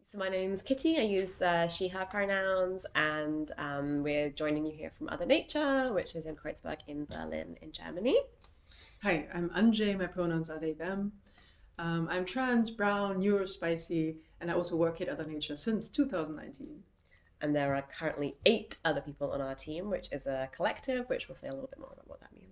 So my name's Kitty. I use she, her pronouns, and we're joining you here from Other Nature, which is in Kreuzberg in Berlin, in Germany. Hi, I'm Anjay. My pronouns are they, them. I'm trans, brown, neurospicy, and I also work at Other Nature since 2019. And there are currently 8 other people on our team, which is a collective, which we'll say a little bit more about what that means.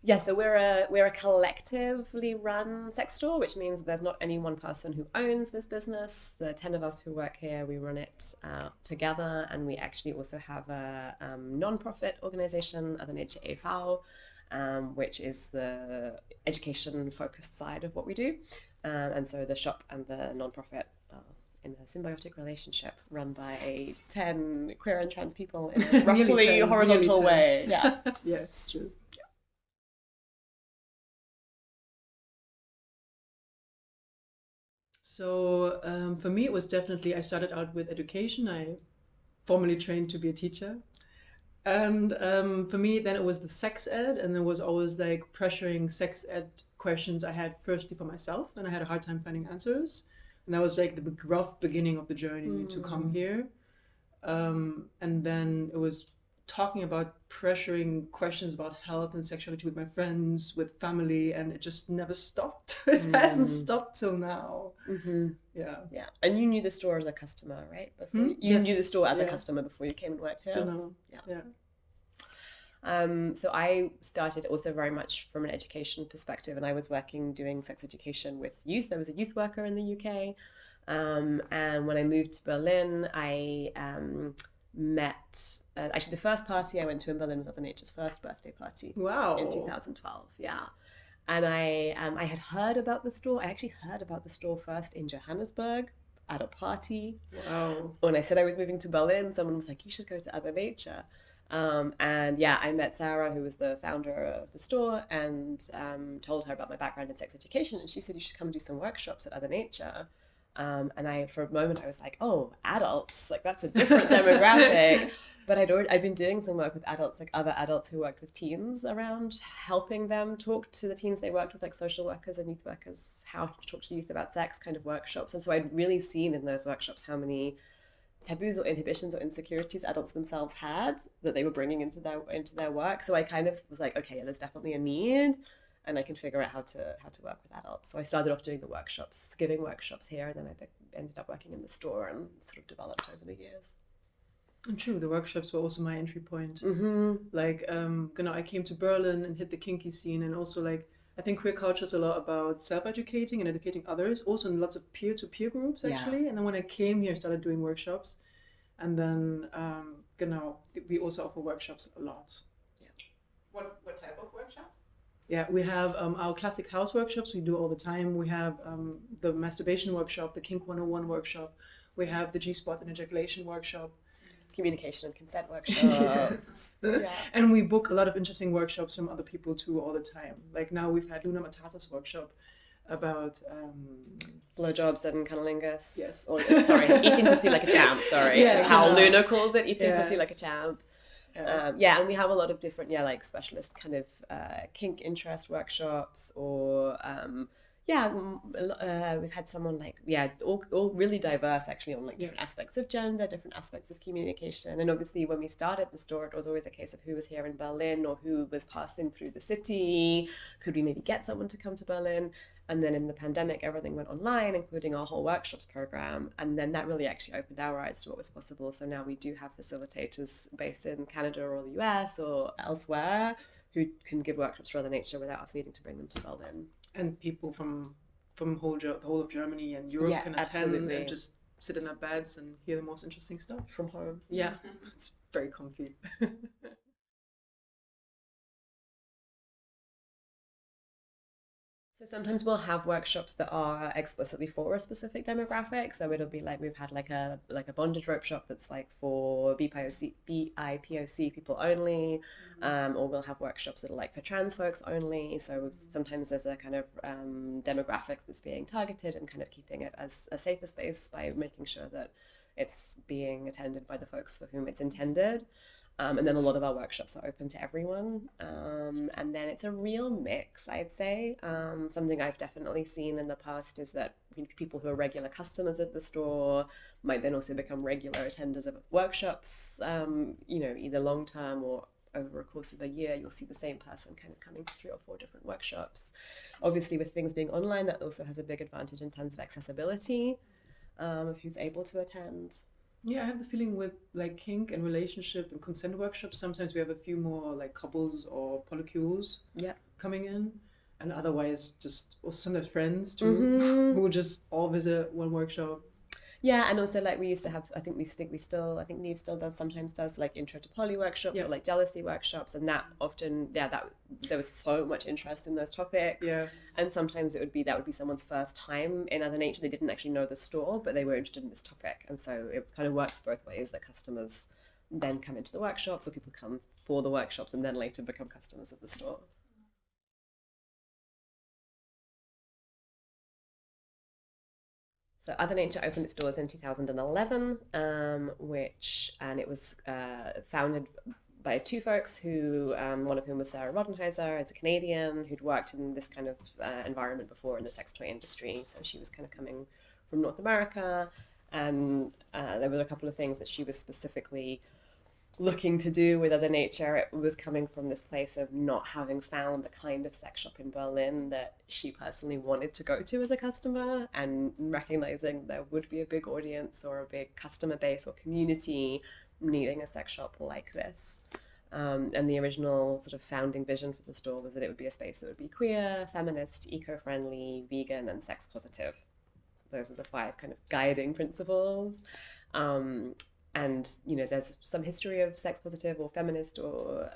Yeah, so we're a collectively run sex store, which means there's not any one person who owns this business. The 10 of us who work here, we run it together, and we actually also have a non-profit organization, Other Nature e.V., which is the education-focused side of what we do. And so the shop and the non-profit in a symbiotic relationship run by 10 queer and trans people in a roughly 10, horizontal way. Yeah, yeah, it's true. So for me, it was definitely, I started out with education. I formally trained to be a teacher. And for me, then it was the sex ed, and there was always like pressuring sex ed questions I had firstly for myself, and I had a hard time finding answers. And that was like the rough beginning of the journey to come here. And then it was talking about pressuring questions about health and sexuality with my friends, with family, and it just never stopped. It hasn't stopped till now. Yeah. And you knew the store as a customer, right? Before you Yes. knew the store as a customer before you came and worked here. Yeah. So I started also very much from an education perspective, and I was doing sex education with youth. I was a youth worker in the UK. And when I moved to Berlin, I met, actually the first party I went to in Berlin was Other Nature's first birthday party. Wow. In 2012, yeah. And I had heard about the store. I actually heard about the store first in Johannesburg at a party. Wow. When I said I was moving to Berlin, someone was like, you should go to Other Nature. And yeah, I met Sarah, who was the founder of the store, and told her about my background in sex education. And she said, you should come and do some workshops at Other Nature. And for a moment I was like, oh, adults, like that's a different demographic. But I'd been doing some work with adults, like other adults who worked with teens, around helping them talk to the teens they worked with, like social workers and youth workers, how to talk to youth about sex kind of workshops. And so I'd really seen in those workshops how many taboos or inhibitions or insecurities adults themselves had that they were bringing into their work. So I kind of was like, okay, there's definitely a need, and I can figure out how to work with adults. So I started off doing the workshops, giving workshops here, and then I ended up working in the store and sort of developed over the years. And true, the workshops were also my entry point. Like, I came to Berlin and hit the kinky scene, and also like, I think queer culture is a lot about self-educating and educating others, also in lots of peer-to-peer groups, actually. Yeah. And then when I came here, I started doing workshops. And then, we also offer workshops a lot. Yeah. What type of workshops? Yeah, we have our classic house workshops we do all the time. We have the masturbation workshop, the Kink 101 workshop. We have the G-spot and ejaculation workshop. Communication and consent workshops. Yeah. And we book a lot of interesting workshops from other people too all the time. Like now we've had Luna Matata's workshop about blowjobs and cunnilingus. Yes. Or, sorry, eating pussy like a champ. Sorry, yeah, how Luna calls it, eating pussy like a champ. And we have a lot of different, like specialist kind of kink interest workshops, or we've had someone all really diverse actually on like different aspects of gender, different aspects of communication. And obviously when we started the store, it was always a case of who was here in Berlin or who was passing through the city. Could we maybe get someone to come to Berlin? And then in the pandemic, everything went online, including our whole workshops program. And then that really actually opened our eyes to what was possible. So now we do have facilitators based in Canada or the US or elsewhere who can give workshops for Other Nature without us needing to bring them to Berlin. And people from the whole of Germany and Europe can attend and just sit in their beds and hear the most interesting stuff. From home. Yeah, it's very comfy. So sometimes we'll have workshops that are explicitly for a specific demographic. So it'll be like we've had like a bondage workshop that's like for BIPOC people only, or we'll have workshops that are like for trans folks only. So sometimes there's a kind of demographic that's being targeted and kind of keeping it as a safer space by making sure that it's being attended by the folks for whom it's intended. And then a lot of our workshops are open to everyone. And then it's a real mix, I'd say. Something I've definitely seen in the past is that people who are regular customers of the store might then also become regular attenders of workshops, either long term or over a course of a year. You'll see the same person kind of coming to 3 or 4 different workshops. Obviously, with things being online, that also has a big advantage in terms of accessibility, of who's able to attend. Yeah, I have the feeling with like kink and relationship and consent workshops, sometimes we have a few more like couples or polycules coming in, and otherwise just, or sometimes friends too, who will just all visit one workshop. Yeah, and also like we used to have, I think Neve still sometimes does like intro to poly workshops or like jealousy workshops, and that often, that there was so much interest in those topics. Yeah. And sometimes that would be someone's first time in Other Nature. They didn't actually know the store, but they were interested in this topic, and so it kind of works both ways, that customers then come into the workshops, or people come for the workshops and then later become customers of the store. So Other Nature opened its doors in 2011, and it was founded by 2 folks who, one of whom was Sarah Rodenheiser, as a Canadian who'd worked in this kind of environment before in the sex toy industry. So she was kind of coming from North America, and there were a couple of things that she was specifically looking to do with Other Nature. It was coming from this place of not having found the kind of sex shop in Berlin that she personally wanted to go to as a customer, and recognizing there would be a big audience or a big customer base or community needing a sex shop like this. And the original sort of founding vision for the store was that it would be a space that would be queer, feminist, eco-friendly, vegan, and sex positive. So those are the 5 kind of guiding principles. And, there's some history of sex positive or feminist, or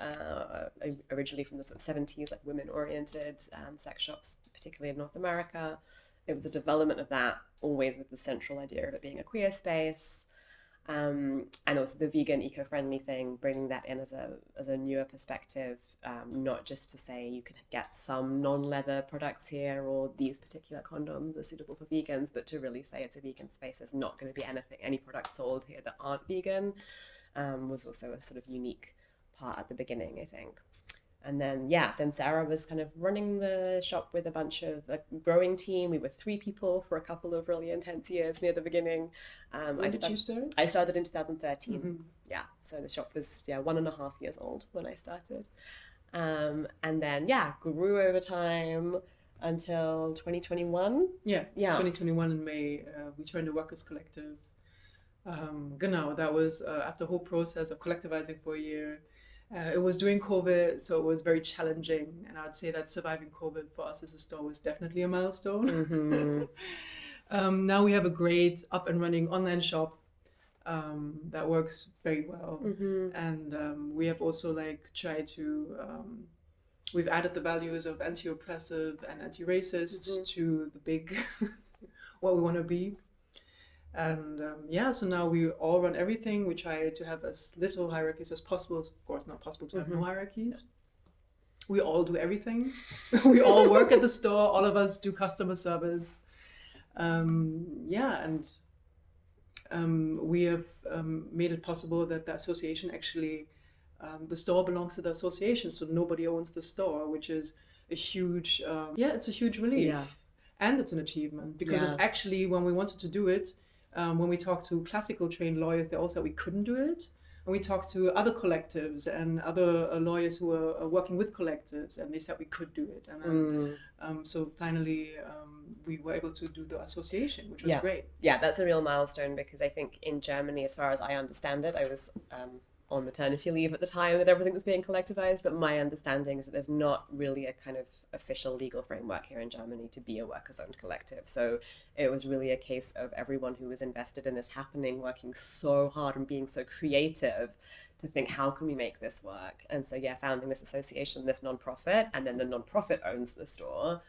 originally from the sort of 70s, like women-oriented sex shops, particularly in North America. It was a development of that, always with the central idea of it being a queer space. And also the vegan, eco-friendly thing, bringing that in as a newer perspective, not just to say you can get some non-leather products here, or these particular condoms are suitable for vegans, but to really say it's a vegan space. There's not going to be any products sold here that aren't vegan, was also a sort of unique part at the beginning, I think. And then Sarah was kind of running the shop with a growing team. We were 3 people for a couple of really intense years near the beginning. When did you start? I started in 2013. Mm-hmm. Yeah, so the shop was 1.5 years old when I started. And then grew over time until 2021. Yeah. 2021 in May, we joined the Workers Collective. That was after a whole process of collectivizing for a year. It was during COVID, so it was very challenging, and I would say that surviving COVID for us as a store was definitely a milestone. Mm-hmm. Now we have a great up and running online shop that works very well, and we have also tried to we've added the values of anti-oppressive and anti-racist to the big what we want to be. And so now we all run everything. We try to have as little hierarchies as possible. It's of course not possible to have no hierarchies. We all do everything. We all work at the store. All of us do customer service. We have made it possible that the association actually, the store belongs to the association, so nobody owns the store, which is a huge, it's a huge relief. Yeah. And it's an achievement, because of actually when we wanted to do it, when we talked to classical trained lawyers, they all said we couldn't do it. And we talked to other collectives and other lawyers who are working with collectives, and they said we could do it. And then, so finally, we were able to do the association, which was great. Yeah, that's a real milestone, because I think in Germany, as far as I understand it, I was on maternity leave at the time that everything was being collectivized, but my understanding is that there's not really a kind of official legal framework here in Germany to be a workers-owned collective. So it was really a case of everyone who was invested in this happening working so hard and being so creative to think, how can we make this work? And so founding this association, this nonprofit, and then the nonprofit owns the store,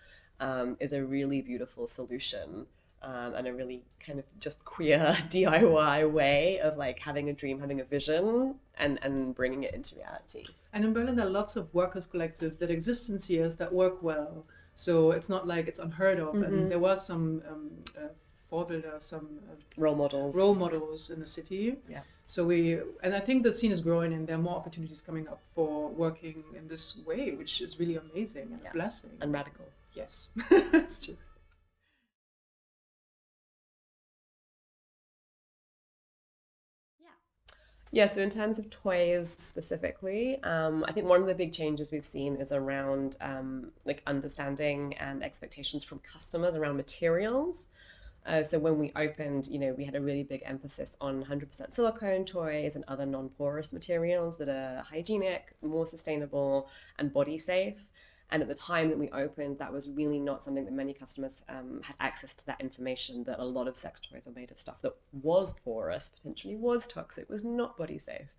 is a really beautiful solution. And a really kind of just queer DIY way of having a dream, having a vision, and bringing it into reality. And in Berlin, there are lots of workers' collectives that exist in CS that work well. So it's not like it's unheard of. And there was some Vorbilder, some role models in the city. Yeah. So I think the scene is growing, and there are more opportunities coming up for working in this way, which is really amazing and a blessing. And radical. Yes, that's true. Yeah, so in terms of toys specifically, I think one of the big changes we've seen is around like understanding and expectations from customers around materials. So when we opened, we had a really big emphasis on 100% silicone toys and other non-porous materials that are hygienic, more sustainable, and body safe. And at the time that we opened, that was really not something that many customers had access to, that information, that a lot of sex toys were made of stuff that was porous, potentially was toxic, was not body safe.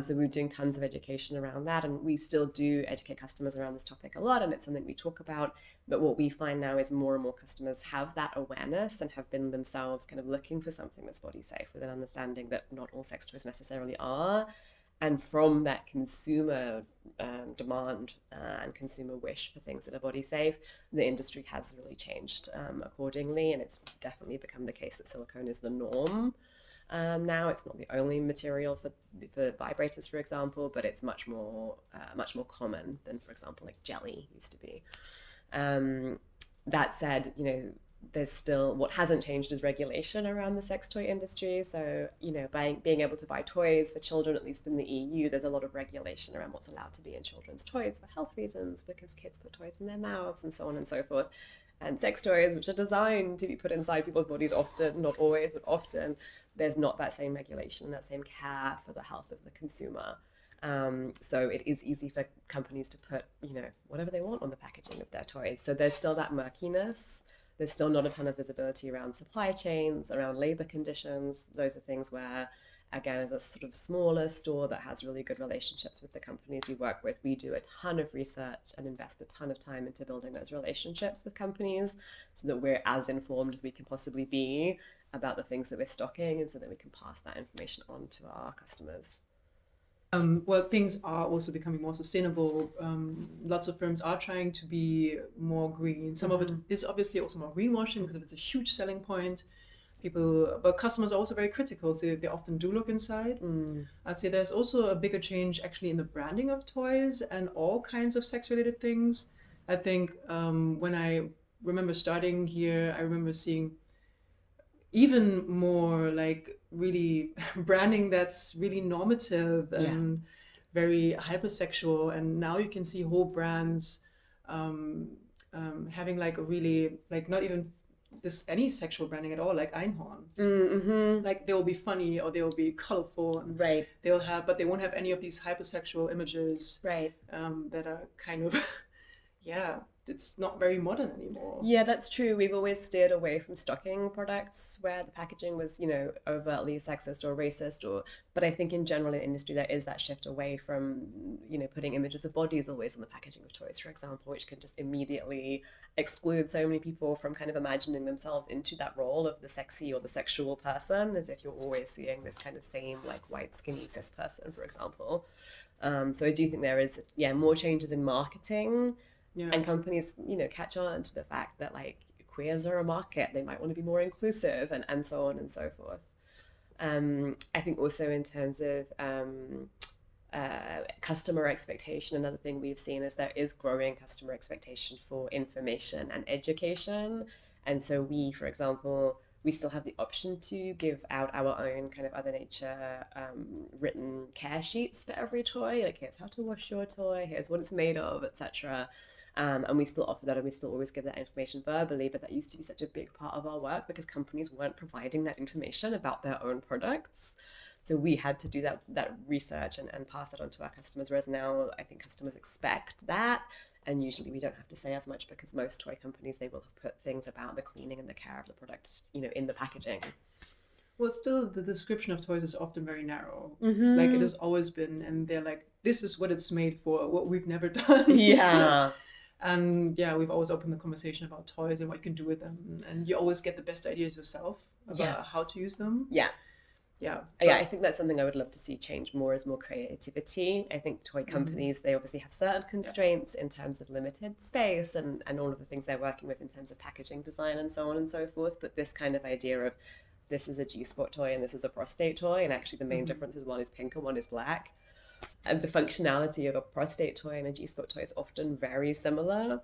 So we were doing tons of education around that, and we still do educate customers around this topic a lot, and it's something we talk about. But what we find now is more and more customers have that awareness and have been themselves kind of looking for something that's body safe, with an understanding that not all sex toys necessarily are. And from that consumer demand and consumer wish for things that are body safe, the industry has really changed accordingly. And it's definitely become the case that silicone is the norm. Now it's not the only material for vibrators, for example, but it's much more common than, for example, like jelly used to be. That said, there's still, what hasn't changed is regulation around the sex toy industry. So, being able to buy toys for children, at least in the EU, there's a lot of regulation around what's allowed to be in children's toys for health reasons, because kids put toys in their mouths and so on and so forth. And sex toys, which are designed to be put inside people's bodies often, not always, but often, there's not that same regulation, that same care for the health of the consumer. So it is easy for companies to put, whatever they want on the packaging of their toys. So there's still that murkiness. There's still not a ton of visibility around supply chains, around labor conditions. Those are things where, again, as a sort of smaller store that has really good relationships with the companies we work with, we do a ton of research and invest a ton of time into building those relationships with companies so that we're as informed as we can possibly be about the things that we're stocking, and so that we can pass that information on to our customers. Well, things are also becoming more sustainable. Lots of firms are trying to be more green. Some of it is obviously also more greenwashing because it's a huge selling point. But customers are also very critical, so they often do look inside. I'd say there's also a bigger change actually in the branding of toys and all kinds of sex-related things. I think when I remember starting here, I remember seeing even more like really branding that's really normative and very hypersexual. And now you can see whole brands having like a really, like not even any sexual branding at all, like Einhorn. Like they will be funny or they will be colorful. And right. but they won't have any of these hypersexual images. Right. That are kind of, it's not very modern anymore. Yeah, that's true. We've always steered away from stocking products where the packaging was, overtly sexist or racist. But I think in general in the industry there is that shift away from, putting images of bodies always on the packaging of toys, for example, which can just immediately exclude so many people from kind of imagining themselves into that role of the sexy or the sexual person, as if you're always seeing this kind of same like white skinny cis person, for example. So I do think there is, more changes in marketing. Yeah. And companies, catch on to the fact that like queers are a market, they might want to be more inclusive and so on and so forth. I think also in terms of customer expectation, another thing we've seen is there is growing customer expectation for information and education. And so we, for example, we still have the option to give out our own kind of Other Nature written care sheets for every toy. Like, here's how to wash your toy, here's what it's made of, etc. And we still offer that, and we still always give that information verbally, but that used to be such a big part of our work because companies weren't providing that information about their own products. So we had to do that research and pass that on to our customers, whereas now I think customers expect that, and usually we don't have to say as much because most toy companies, they will have put things about the cleaning and the care of the product, in the packaging. Well, still, the description of toys is often very narrow. Like it has always been, and they're like, this is what it's made for, what we've never done. Yeah. And we've always opened the conversation about toys and what you can do with them. And you always get the best ideas yourself about how to use them. Yeah. yeah. Yeah, I think that's something I would love to see change more, is more creativity. I think toy companies, they obviously have certain constraints in terms of limited space and all of the things they're working with in terms of packaging design and so on and so forth. But this kind of idea of this is a G-spot toy and this is a prostate toy, and actually the main difference is one is pink and one is black. And the functionality of a prostate toy and a G-spot toy is often very similar.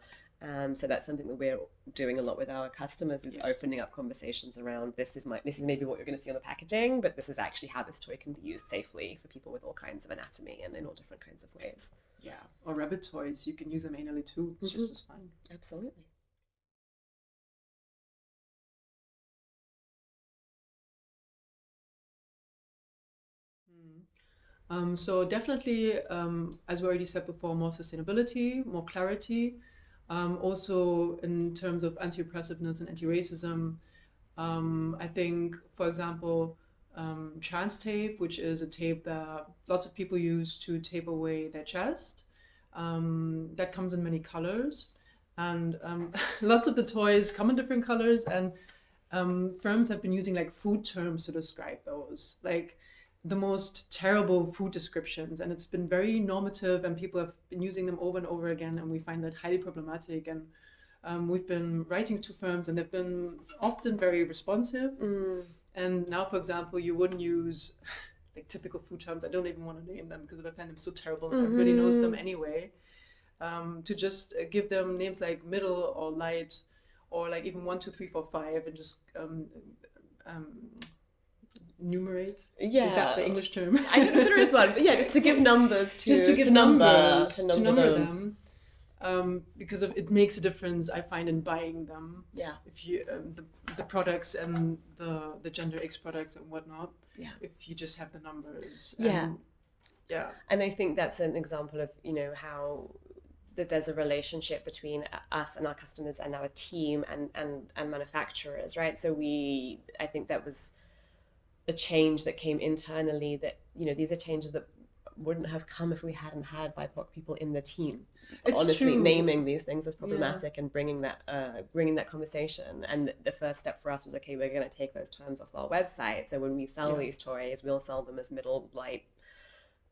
So that's something that we're doing a lot with our customers, is opening up conversations around this is maybe what you're going to see on the packaging, but this is actually how this toy can be used safely for people with all kinds of anatomy and in all different kinds of ways. Yeah, or rabbit toys, you can use them anally too. It's just as fun. Absolutely. So definitely, as we already said before, more sustainability, more clarity. Also in terms of anti-oppressiveness and anti-racism, I think, for example, trans tape, which is a tape that lots of people use to tape away their chest, that comes in many colors. And lots of the toys come in different colors, and firms have been using like food terms to describe those, like the most terrible food descriptions, and it's been very normative, and people have been using them over and over again, and we find that highly problematic. And we've been writing to firms, and they've been often very responsive. And now, for example, you wouldn't use like typical food terms. I don't even want to name them because I find them so terrible, and everybody knows them anyway. To just give them names like middle or light, or like even 1, 2, 3, 4, 5, and just numerate. Is that the English term? I don't know if there is one, but yeah, just to give numbers to number them. Because it makes a difference, I find, in buying them. Yeah. If you the products and the gender X products and whatnot. Yeah. If you just have the numbers. Yeah. Yeah. And I think that's an example of, how that there's a relationship between us and our customers and our team and manufacturers, right? So I think that was a change that came internally, that these are changes that wouldn't have come if we hadn't had BIPOC people in the team. It's honestly true. Naming these things as problematic and bringing that conversation. And the first step for us was, okay, we're going to take those terms off our website, so when we sell these toys, we'll sell them as middle, light,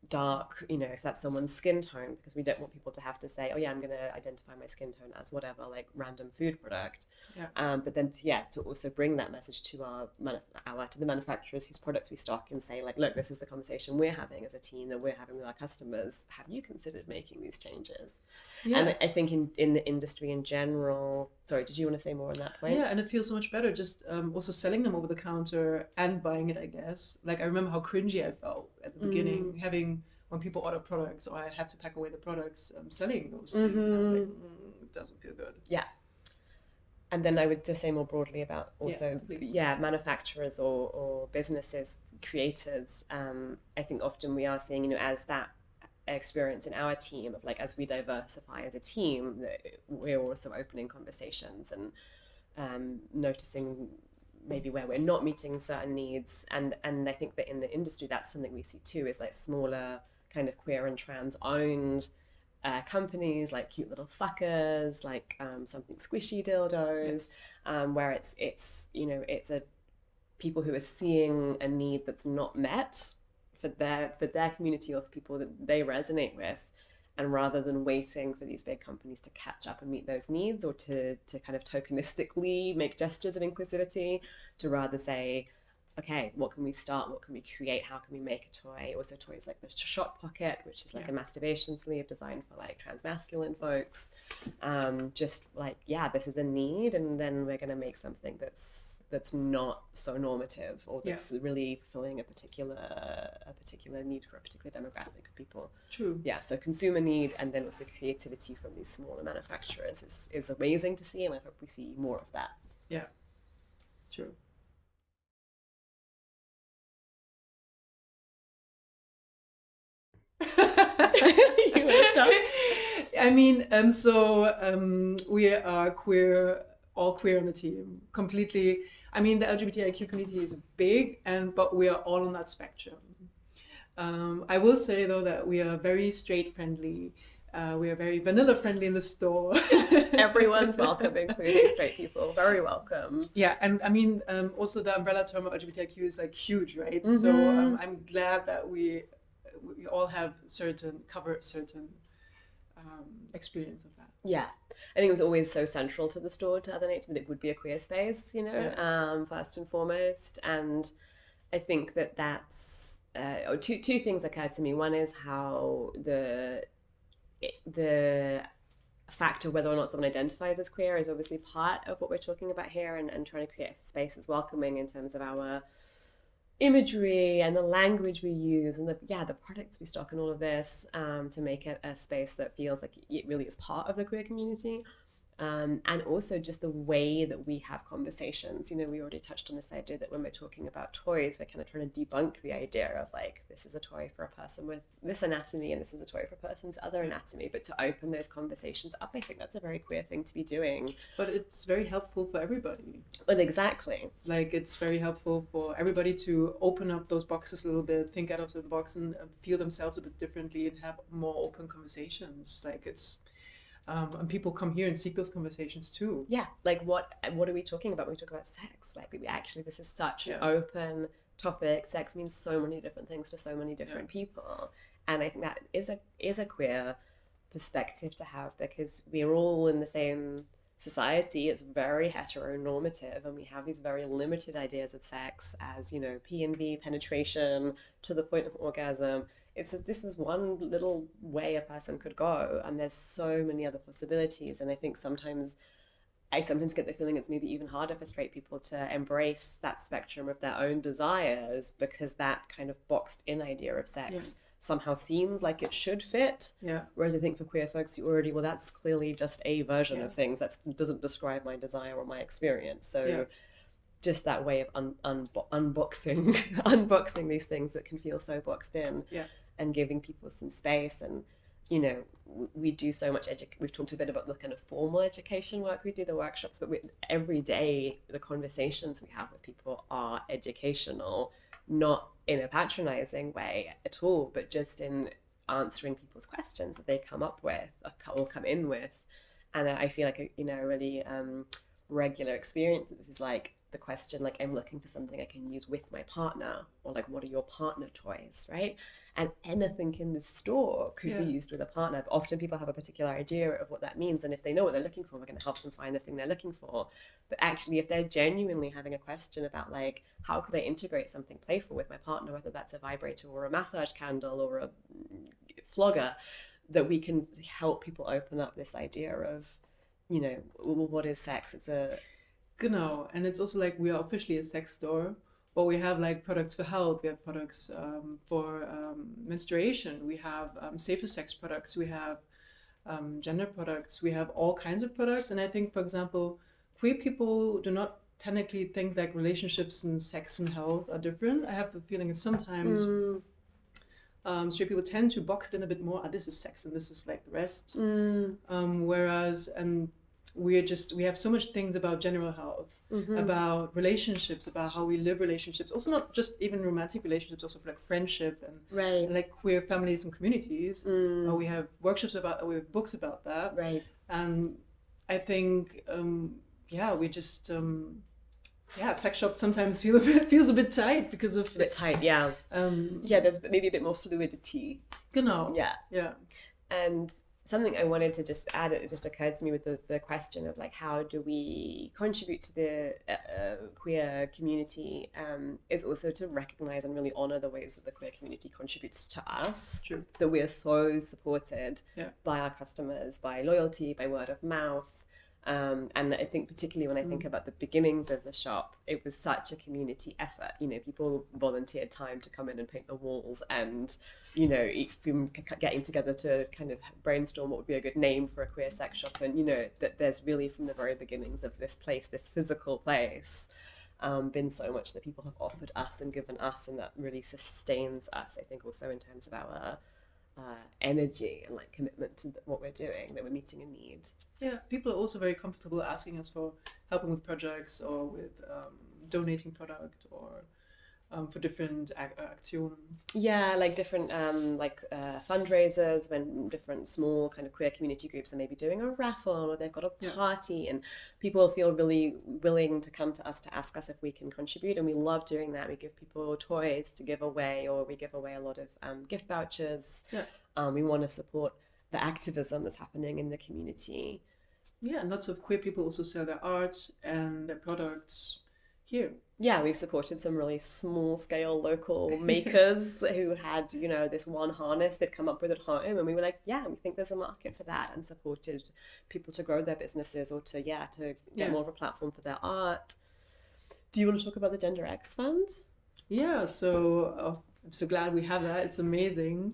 dark, if that's someone's skin tone, because we don't want people to have to say, oh yeah, I'm going to identify my skin tone as whatever, like random food product. But then to also bring that message to to the manufacturers whose products we stock, and say, like, look, this is the conversation we're having as a team, that we're having with our customers. Have you considered making these changes? And I think in the industry in general, sorry, did you want to say more on that point? Yeah, and it feels so much better just also selling them over the counter and buying it, I guess. Like, I remember how cringy I felt at the beginning, when people order products, or I had to pack away the products, selling those things. And I was like, it doesn't feel good. Yeah. And then I would just say more broadly about also, manufacturers or businesses, creators. I think often we are seeing, as that experience in our team of, like, as we diversify as a team, we're also opening conversations and noticing maybe where we're not meeting certain needs. And I think that in the industry, that's something we see too, is like smaller kind of queer and trans owned companies, like Cute Little Fuckers, like Something Squishy Dildos, where it's a people who are seeing a need that's not met for their community or for people that they resonate with, and rather than waiting for these big companies to catch up and meet those needs, or to kind of tokenistically make gestures of inclusivity, to rather say, okay, what can we start? What can we create? How can we make a toy? Also toys like the Shot Pocket, which is like a masturbation sleeve designed for like transmasculine folks. Just like, this is a need, and then we're going to make something that's not so normative, or that's really filling a particular need for a particular demographic of people. True. Yeah, so consumer need, and then also creativity from these smaller manufacturers is amazing to see, and I hope we see more of that. Yeah, true. You want to start? I mean, we are queer, all queer on the team, completely. I mean, the LGBTIQ community is big, but we are all on that spectrum. I will say though that we are very straight friendly. We are very vanilla friendly in the store. Everyone's welcome, including straight people. Very welcome. Yeah, and I mean, also the umbrella term of LGBTQ is like huge, right? Mm-hmm. So I'm glad that we all have certain experience of that. Yeah, I think it was always so central to the store, to Other Nature, that it would be a queer space, you know, first and foremost. And I think that's two things occurred to me. One is how the factor whether or not someone identifies as queer is obviously part of what we're talking about here, and trying to create a space that's welcoming in terms of our imagery and the language we use and the products we stock and all of this, to make it a space that feels like it really is part of the queer community. And also just the way that we have conversations. You know, we already touched on this idea that when we're talking about toys, we're kind of trying to debunk the idea of like, this is a toy for a person with this anatomy and this is a toy for a person's other anatomy. But to open those conversations up, I think that's a very queer thing to be doing. But it's very helpful for everybody. Well, exactly. Like, it's very helpful for everybody to open up those boxes a little bit, think out of the box and feel themselves a bit differently and have more open conversations. Like, it's... and people come here and seek those conversations too. Yeah, like what are we talking about when we talk about sex? Like, this is such an open topic. Sex means so many different things to so many different people, and I think that is a queer perspective to have, because we're all in the same society. It's very heteronormative, and we have these very limited ideas of sex as, you know, P&V, penetration to the point of orgasm. This is one little way a person could go, and there's so many other possibilities. And I think I sometimes get the feeling it's maybe even harder for straight people to embrace that spectrum of their own desires, because that kind of boxed in idea of sex somehow seems like it should fit. Yeah. Whereas I think for queer folks, that's clearly just a version of things that doesn't describe my desire or my experience. So just that way of unboxing these things that can feel so boxed in, and giving people some space. And, you know, we do so much we've talked a bit about the kind of formal education work we do, the workshops, but every day the conversations we have with people are educational, not in a patronizing way at all, but just in answering people's questions that they come up with or come in with. And I feel like a really regular experience. This is like the question, like, I'm looking for something I can use with my partner, or like, what are your partner toys, right? And anything in the store could be used with a partner, but often people have a particular idea of what that means, and if they know what they're looking for, we're going to help them find the thing they're looking for. But actually, if they're genuinely having a question about, like, how could I integrate something playful with my partner, whether that's a vibrator or a massage candle or a flogger, that we can help people open up this idea of, you know, what is sex? It's a... Genau, and it's also like we are officially a sex store, but we have like products for health, we have products for menstruation, we have safer sex products, we have gender products, we have all kinds of products. And I think, for example, queer people do not technically think like relationships and sex and health are different. I have the feeling that sometimes straight people tend to box it in a bit more. This is sex and this is like the rest. Whereas we have so much things about general health, about relationships, about how we live relationships, also not just even romantic relationships, also for like friendship and like queer families and communities. We have workshops about that, we have books about that. Right. And I think, we just, sex shops sometimes feels a bit tight because of... A bit tight, yeah. There's maybe a bit more fluidity. Genau. Yeah. And something I wanted to just add, it just occurred to me with the question of like, how do we contribute to the queer community, is also to recognize and really honor the ways that the queer community contributes to us. True. That we are so supported by our customers, by loyalty, by word of mouth. And I think particularly when I think about the beginnings of the shop, it was such a community effort. You know, people volunteered time to come in and paint the walls, and, you know, getting together to kind of brainstorm what would be a good name for a queer sex shop. And, you know, that there's really, from the very beginnings of this place, this physical place, been so much that people have offered us and given us, and that really sustains us, I think, also in terms of our energy and like commitment to what we're doing, that we're meeting a need. Yeah, people are also very comfortable asking us for helping with projects or with donating product or for different action. Yeah, like different fundraisers, when different small kind of queer community groups are maybe doing a raffle or they've got a party, and people feel really willing to come to us to ask us if we can contribute, and we love doing that. We give people toys to give away, or we give away a lot of gift vouchers. We want to support the activism that's happening in the community. Yeah, and lots of queer people also sell their art and their products here. Yeah, we've supported some really small scale local makers who had, this one harness they'd come up with at home, and we were like, yeah, we think there's a market for that, and supported people to grow their businesses or to get more of a platform for their art. Do you want to talk about the Gender X Fund? Yeah, so I'm so glad we have that. It's amazing.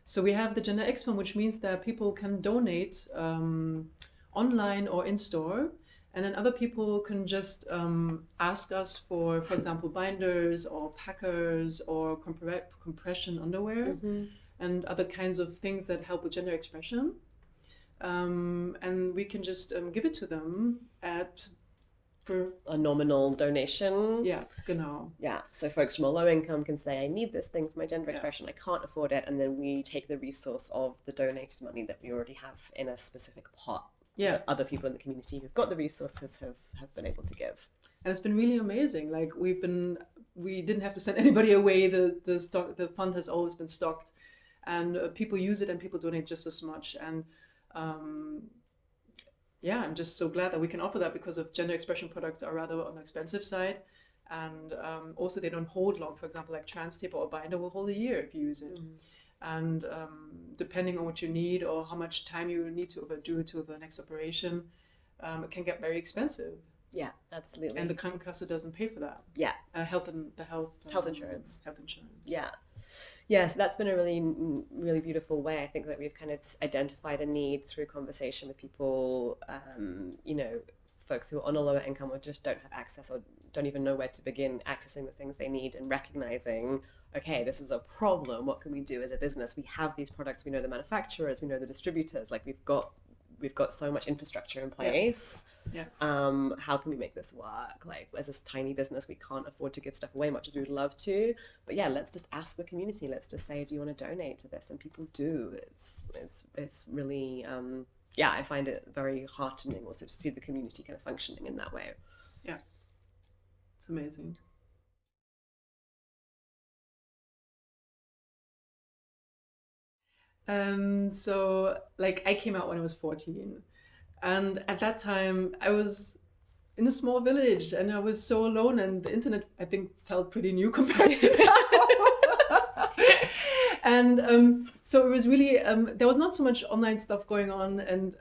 So we have the Gender X Fund, which means that people can donate online or in store. And then other people can just ask us for example, binders or packers or compression underwear and other kinds of things that help with gender expression. And we can just give it to them for a nominal donation. Yeah, genau. Yeah, so folks from a low income can say, I need this thing for my gender expression, I can't afford it, and then we take the resource of the donated money that we already have in a specific pot. That other people in the community who've got the resources have been able to give. And it's been really amazing. Like we didn't have to send anybody away. The fund has always been stocked, and people use it and people donate just as much. And I'm just so glad that we can offer that, because of gender expression products are rather on the expensive side. And also they don't hold long. For example, like trans tape or a binder will hold a year if you use it. And depending on what you need or how much time you need to do it to the next operation, it can get very expensive. Yeah, absolutely. And the Krankenkasse doesn't pay for that. Yeah. Health insurance. Health insurance. Yeah. Yeah, so that's been a really, really beautiful way. I think that we've kind of identified a need through conversation with people, folks who are on a lower income or just don't have access or don't even know where to begin accessing the things they need, and recognizing, okay, this is a problem. What can we do as a business? We have these products. We know the manufacturers. We know the distributors. Like we've got so much infrastructure in place. Yeah. How can we make this work? Like as a tiny business, we can't afford to give stuff away much as we would love to. But yeah, let's just ask the community. Let's just say, do you want to donate to this? And people do. It's really I find it very heartening also to see the community kind of functioning in that way. Yeah. It's amazing. So like I came out when I was 14, and at that time I was in a small village and I was so alone, and the internet I think felt pretty new compared to now. And so it was really there was not so much online stuff going on, and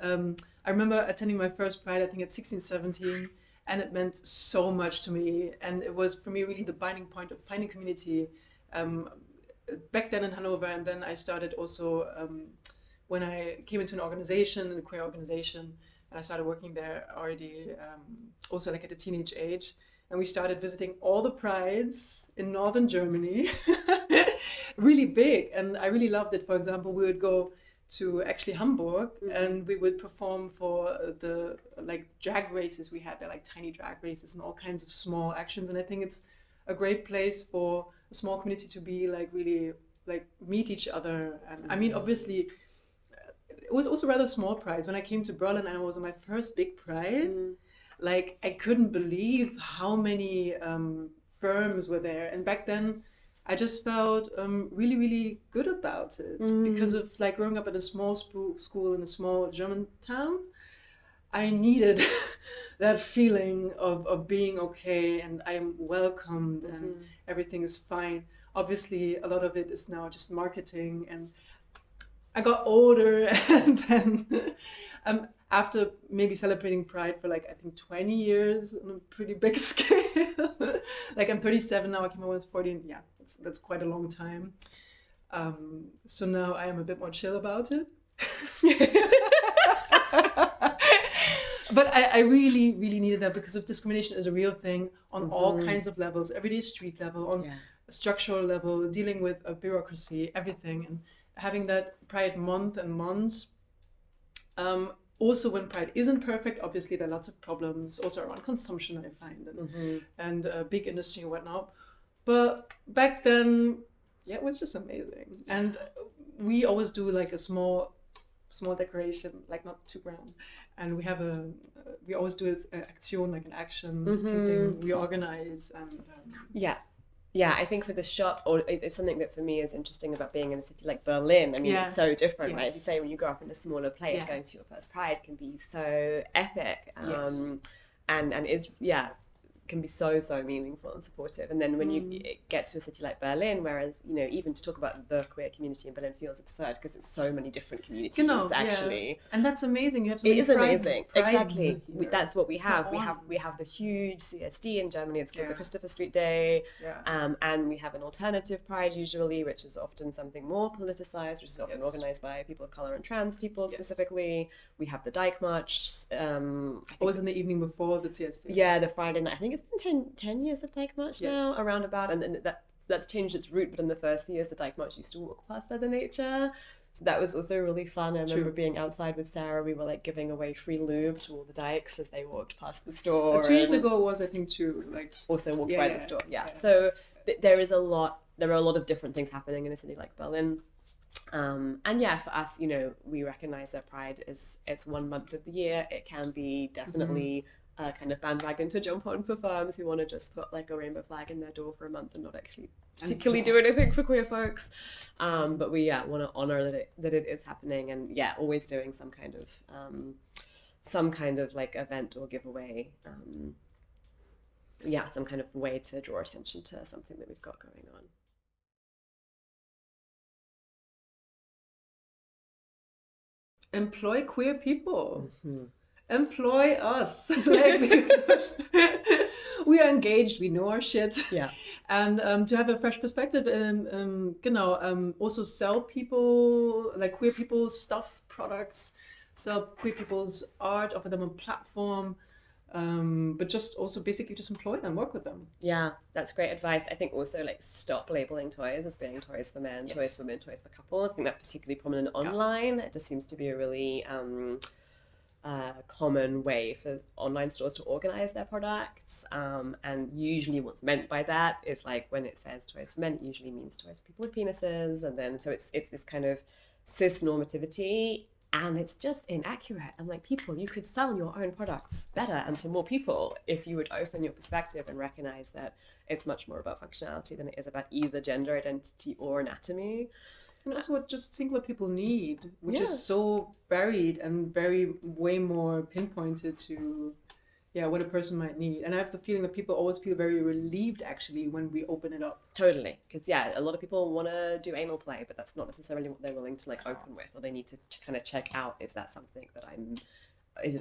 I remember attending my first Pride I think at 16, 17, and it meant so much to me, and it was for me really the binding point of finding community. Back then in Hanover, and then I started also when I came into a queer organization, and I started working there already, also like at a teenage age, and we started visiting all the prides in northern Germany, really big, and I really loved it. For example, we would go to actually Hamburg, and we would perform for the like drag races we had there, like tiny drag races and all kinds of small actions, and I think it's a great place for a small community to be like really like meet each other. And I mean, obviously it was also rather small prides. When I came to Berlin and I was on my first big pride, like I couldn't believe how many firms were there. And back then I just felt really, really good about it because of like growing up at a small school in a small German town. I needed that feeling of being okay and I'm welcomed and everything is fine. Obviously, a lot of it is now just marketing, and I got older, and then after maybe celebrating Pride for like I think 20 years on a pretty big scale. Like I'm 37 now. I came when I was 14. Yeah, that's quite a long time. So now I am a bit more chill about it. But I really, really needed that because of discrimination is a real thing on all kinds of levels, everyday street level, on a structural level, dealing with a bureaucracy, everything. And having that Pride month and months also when Pride isn't perfect, obviously there are lots of problems also around consumption, I find, and big industry and whatnot. But back then, yeah, it was just amazing. And we always do like a small decoration, like not too grand. And we always do this action, like an action, something we organize. And yeah, I think for the shop, or it's something that for me is interesting about being in a city like Berlin. I mean, it's so different, right? As you say, when you grow up in a smaller place, going to your first Pride can be so epic, and is can be so meaningful and supportive. And then when you get to a city like Berlin, whereas, you know, even to talk about the queer community in Berlin feels absurd because it's so many different communities, actually. And that's amazing. You have so many amazing. Prides Exactly. That's what we have. We have the huge CSD in Germany. It's called the Christopher Street Day. And we have an alternative Pride usually, which is often something more politicized, which is often organized by people of color and trans people specifically. We have the Dyke March. Always in the evening before the CSD. Yeah, the Friday night. I think it's been 10 years of Dyke March now, around about, and then that's changed its route, but in the first few years the Dyke March used to walk past Other Nature, so that was also really fun. I remember being outside with Sarah, we were like giving away free lube to all the dykes as they walked past the store. 2 years ago was, I think, too, like also walked by the store. So there are a lot of different things happening in a city like Berlin. And for us, you know, we recognize that Pride it's 1 month of the year. It can be definitely a kind of bandwagon to jump on for firms who want to just put like a rainbow flag in their door for a month and not actually particularly do anything for queer folks. But we want to honor that it is happening, and always doing some kind of like event or giveaway. Some kind of way to draw attention to something that we've got going on. Employ queer people. Employ us. We are engaged, we know our shit. And to have a fresh perspective, also sell people, like queer people's stuff, products, sell queer people's art, offer them a platform, but just also basically just employ them, work with them. Yeah, that's great advice. I think also like stop labeling toys as being toys for men, toys for women, toys for couples. I think that's particularly prominent online. It just seems to be a really common way for online stores to organize their products, and usually what's meant by that is like when it says toys for men, it usually means toys for people with penises, and then so it's this kind of cis normativity, and it's just inaccurate. I'm like, people, you could sell your own products better and to more people if you would open your perspective and recognize that it's much more about functionality than it is about either gender identity or anatomy. And also what just singular people need, which is so varied and way more pinpointed to what a person might need. And I have the feeling that people always feel very relieved actually when we open it up. Totally. Because a lot of people want to do anal play, but that's not necessarily what they're willing to like open with, or they need to kind of check out, is that something that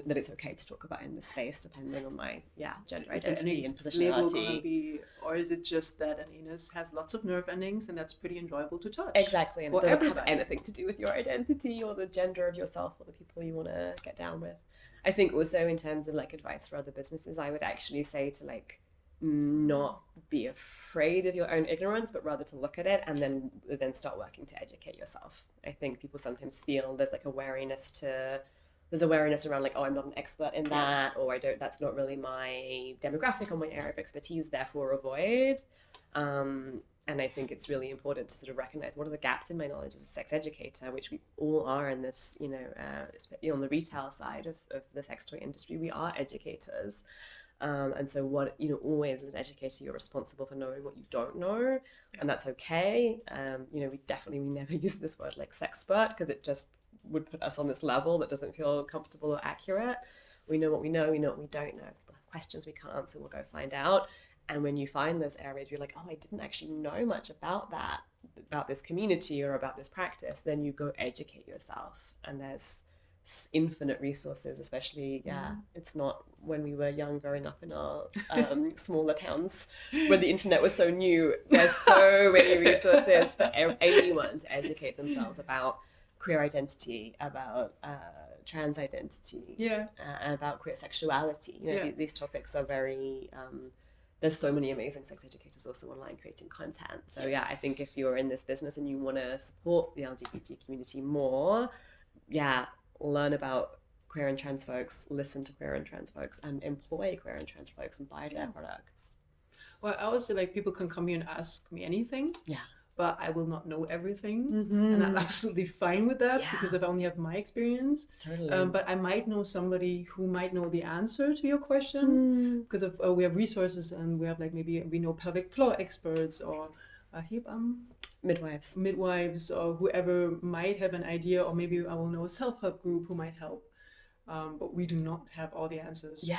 that it's okay to talk about in this space, depending on my gender identity and positionality. Or is it just that an anus has lots of nerve endings and that's pretty enjoyable to touch? Exactly, and it doesn't have anything to do with your identity or the gender of yourself or the people you want to get down with. I think also in terms of like advice for other businesses, I would actually say to like not be afraid of your own ignorance, but rather to look at it and then start working to educate yourself. I think people sometimes feel there's awareness around like, oh, I'm not an expert in that, or that's not really my demographic or my area of expertise, therefore avoid. And I think it's really important to sort of recognize what are the gaps in my knowledge as a sex educator, which we all are in this, especially on the retail side of the sex toy industry, we are educators. And so always as an educator, you're responsible for knowing what you don't know, and that's okay. We never use this word like sexpert because it just would put us on this level that doesn't feel comfortable or accurate. We know what we know, we know what we don't know. If we have questions we can't answer, we'll go find out. And when you find those areas you're like, oh, I didn't actually know much about that, about this community or about this practice, then you go educate yourself. And there's infinite resources, especially it's not when we were young growing up in our smaller towns where the internet was so new. There's so many resources for anyone to educate themselves about queer identity, about trans identity, and about queer sexuality. These topics are very there's so many amazing sex educators also online creating content. So I think if you're in this business and you want to support the LGBT community more, learn about queer and trans folks, listen to queer and trans folks, and employ queer and trans folks and buy their products. Well, I always say, like, people can come here and ask me anything. Yeah. But I will not know everything. And I'm absolutely fine with that because I only have my experience. Totally. But I might know somebody who might know the answer to your question because of we have resources, and we have, like, maybe we know pelvic floor experts or midwives or whoever might have an idea, or maybe I will know a self-help group who might help. But we do not have all the answers. Yeah.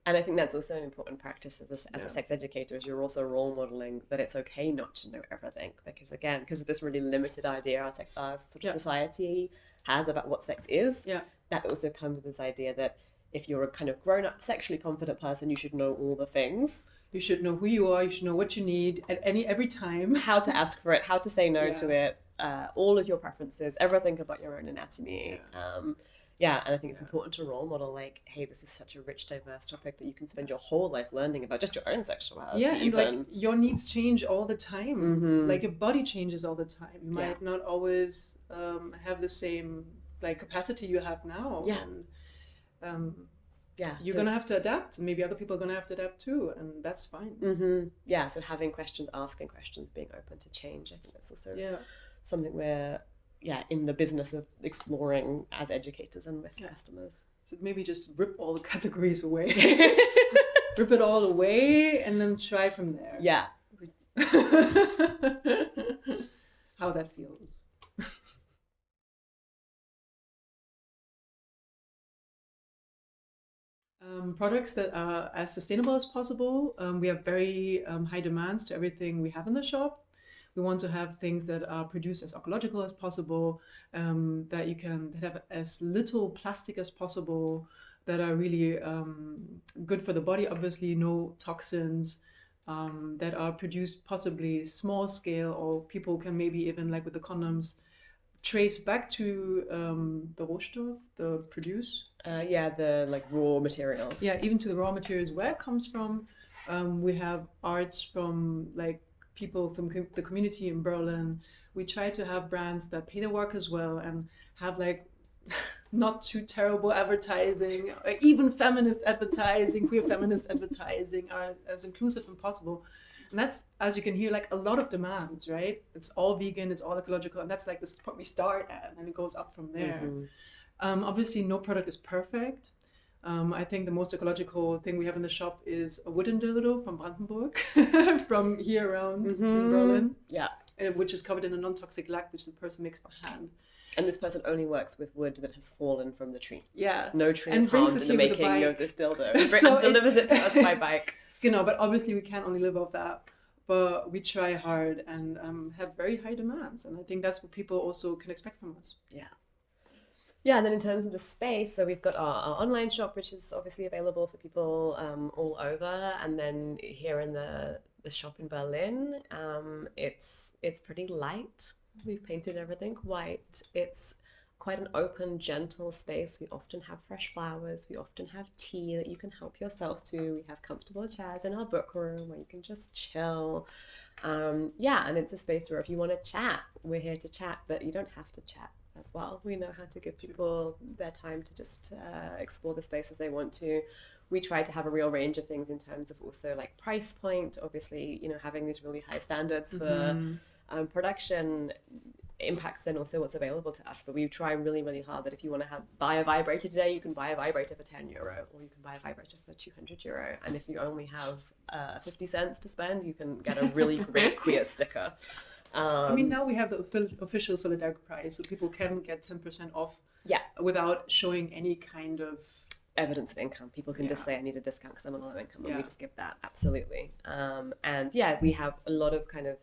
And I think that's also an important practice of this as a sex educator, is you're also role modeling that it's okay not to know everything. Because again, because of this really limited idea our sort of society has about what sex is, that also comes with this idea that if you're a kind of grown-up, sexually confident person, you should know all the things. You should know who you are, you should know what you need at every time. How to ask for it, how to say no to it, all of your preferences, everything about your own anatomy. And I think it's important to role model, like, hey, this is such a rich, diverse topic that you can spend your whole life learning about, just your own sexuality. Yeah, and like your needs change all the time. Like your body changes all the time. You might not always have the same like capacity you have now. And, you're gonna have to adapt, and maybe other people are gonna have to adapt too, and that's fine. Yeah, so having questions, asking questions, being open to change, I think that's also something where in the business of exploring as educators and with customers. So maybe just rip all the categories away. Rip it all away and then try from there. Yeah. How that feels. Products that are as sustainable as possible. We have very high demands to everything we have in the shop. We want to have things that are produced as ecological as possible, that have as little plastic as possible, that are really good for the body, obviously no toxins, that are produced possibly small scale, or people can maybe even, like with the condoms, trace back to the Rohstoff, the produce. The like raw materials. Yeah, even to the raw materials, where it comes from. We have arts from like people from the community in Berlin. We try to have brands that pay their work as well and have like not too terrible advertising, or even feminist advertising, queer feminist advertising, are as inclusive as possible. And that's, as you can hear, like a lot of demands, right? It's all vegan, it's all ecological, and that's like the spot we start at, and then it goes up from there. Obviously, no product is perfect. I think the most ecological thing we have in the shop is a wooden dildo from Brandenburg, from here around in Berlin. Yeah. Which is covered in a non-toxic lac, which the person makes by hand. And this person only works with wood that has fallen from the tree. Yeah. No tree is harmed in the making of this dildo. So delivers it to us by bike. But obviously we can't only live off that. But we try hard and have very high demands. And I think that's what people also can expect from us. Yeah. Yeah, and then in terms of the space, so we've got our online shop, which is obviously available for people all over. And then here in the shop in Berlin, it's pretty light. We've painted everything white. It's quite an open, gentle space. We often have fresh flowers. We often have tea that you can help yourself to. We have comfortable chairs in our book room where you can just chill. And it's a space where if you want to chat, we're here to chat, but you don't have to chat as well. We know how to give people their time to just explore the space as they want to. We try to have a real range of things in terms of also like price point. Obviously, having these really high standards for production impacts then also what's available to us. But we try really, really hard that if you want to buy a vibrator today, you can buy a vibrator for €10, or you can buy a vibrator for €200. And if you only have 50 cents to spend, you can get a really great queer sticker. Now we have the official Solidarity price, so people can get 10% off without showing any kind of evidence of income. People can just say, I need a discount because I'm on low income, and we just give that, absolutely. We have a lot of kind of,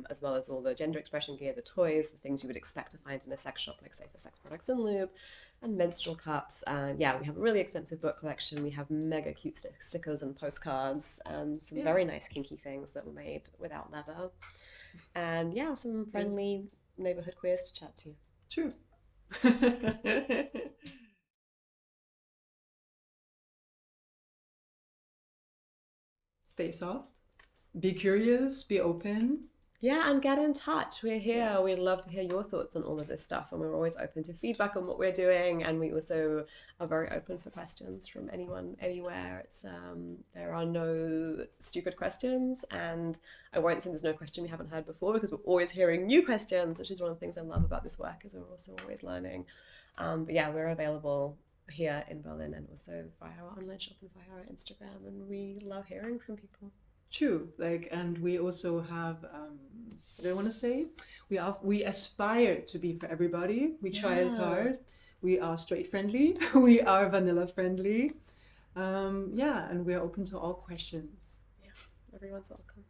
as well as all the gender expression gear, the toys, the things you would expect to find in a sex shop, like say for sex products and lube, and menstrual cups. We have a really extensive book collection. We have mega cute stickers and postcards, some very nice kinky things that were made without leather. And some friendly neighborhood queers to chat to. True. Stay soft, be curious, be open, Yeah, and get in touch. We're here. Yeah. We'd love to hear your thoughts on all of this stuff, and we're always open to feedback on what we're doing. And we also are very open for questions from anyone, anywhere. It's there are no stupid questions, and I won't say there's no question we haven't heard before, because we're always hearing new questions, which is one of the things I love about this work, is we're also always learning. But yeah, we're available here in Berlin and also via our online shop and via our Instagram, and we love hearing from people. True. Like, and we also have, what do I want to say? We aspire to be for everybody. We try as Yeah. hard. We are straight friendly. We are vanilla friendly. Yeah, and we are open to all questions. Everyone's welcome.